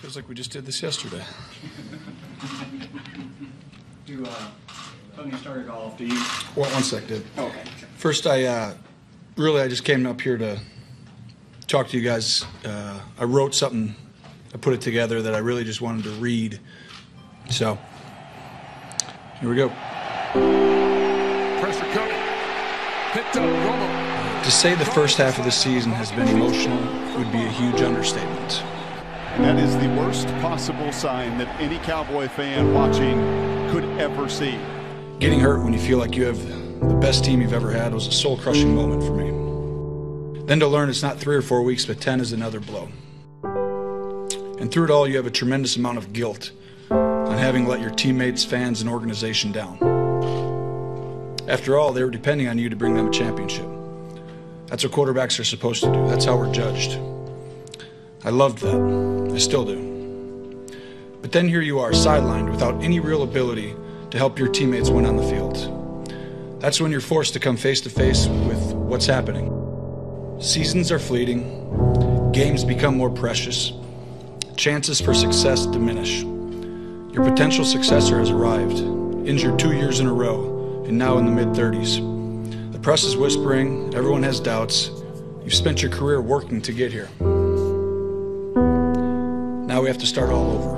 Feels like we just did this yesterday. Tony started off, do you? Well, one sec, dude. Oh, okay. First, I just came up here to talk to you guys. I wrote something, I put it together that I really just wanted to read. So, here we go. Pressure coming. Picked up, Romo. To say the first half of the season has been emotional would be a huge understatement. That is the worst possible sign that any Cowboy fan watching could ever see. Getting hurt when you feel like you have the best team you've ever had was a soul-crushing moment for me. Then to learn it's not 3 or 4 weeks, but 10 is another blow. And through it all, you have a tremendous amount of guilt on having let your teammates, fans, and organization down. After all, they were depending on you to bring them a championship. That's what quarterbacks are supposed to do. That's how we're judged. I loved that. I still do. But then here you are, sidelined without any real ability to help your teammates win on the field. That's when you're forced to come face to face with what's happening. Seasons are fleeting. Games become more precious. Chances for success diminish. Your potential successor has arrived, injured 2 years in a row, and now in the mid-30s. The press is whispering, everyone has doubts. You've spent your career working to get here. Now we have to start all over.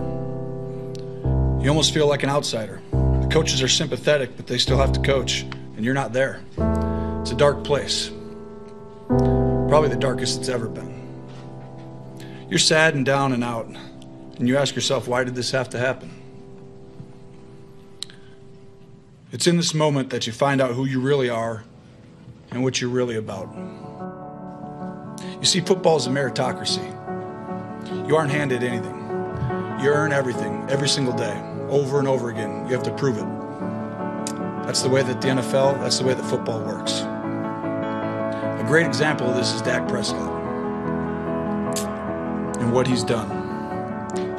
You almost feel like an outsider. The coaches are sympathetic, but they still have to coach, and you're not there. It's a dark place. Probably the darkest it's ever been. You're sad and down and out, and you ask yourself, why did this have to happen? It's in this moment that you find out who you really are and what you're really about. You see, football is a meritocracy. You aren't handed anything. You earn everything, every single day, over and over again. You have to prove it. That's the way that the NFL, that's the way that football works. A great example of this is Dak Prescott and what he's done.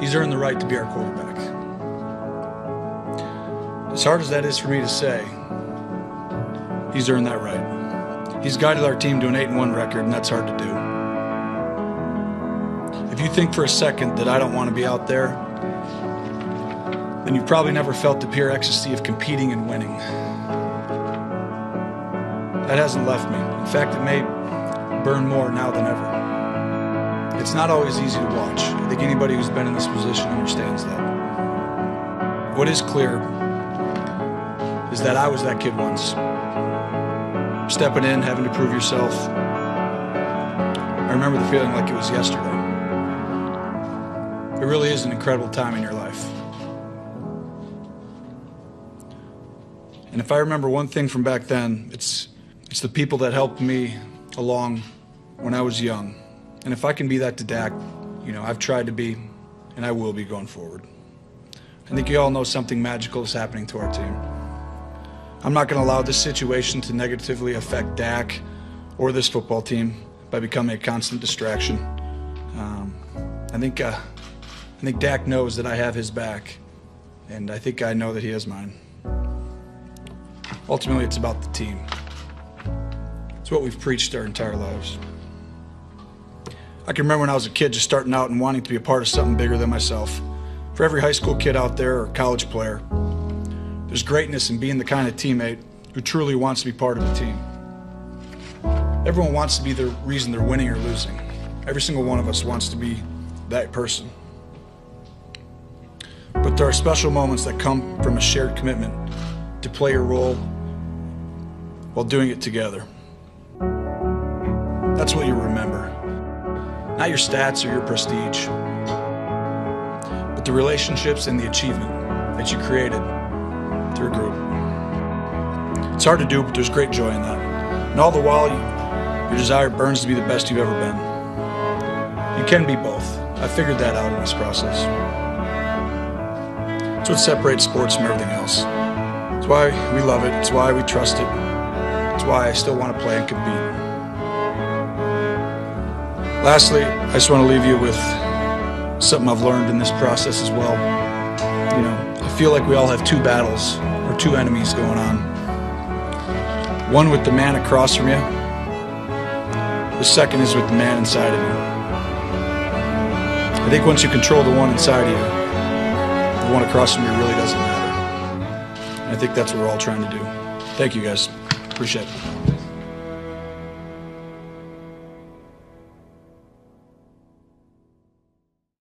He's earned the right to be our quarterback. As hard as that is for me to say, he's earned that right. He's guided our team to an 8-1 record, and that's hard to do. If you think for a second that I don't want to be out there, then you've probably never felt the pure ecstasy of competing and winning. That hasn't left me. In fact, it may burn more now than ever. It's not always easy to watch. I think anybody who's been in this position understands that. What is clear is that I was that kid once. Stepping in, having to prove yourself. I remember the feeling like it was yesterday. It really is an incredible time in your life. And if I remember one thing from back then, it's the people that helped me along when I was young. And if I can be that to Dak, I've tried to be, and I will be going forward. I think you all know something magical is happening to our team. I'm not going to allow this situation to negatively affect Dak or this football team by becoming a constant distraction. I think Dak knows that I have his back, and I think I know that he has mine. Ultimately, it's about the team. It's what we've preached our entire lives. I can remember when I was a kid just starting out and wanting to be a part of something bigger than myself. For every high school kid out there or college player, there's greatness in being the kind of teammate who truly wants to be part of a team. Everyone wants to be the reason they're winning or losing. Every single one of us wants to be that person. But there are special moments that come from a shared commitment to play a role while doing it together. That's what you remember. Not your stats or your prestige, but the relationships and the achievement that you created through a group. It's hard to do, but there's great joy in that. And all the while, your desire burns to be the best you've ever been. You can be both. I figured that out in this process. It's what separates sports from everything else. It's why we love it. It's why we trust it. It's why I still want to play and compete. Lastly, I just want to leave you with something I've learned in this process as well. I feel like we all have two battles or two enemies going on. One with the man across from you. The second is with the man inside of you. I think once you control the one inside of you, the one across from you really doesn't matter. And I think that's what we're all trying to do. Thank you, guys. Appreciate it.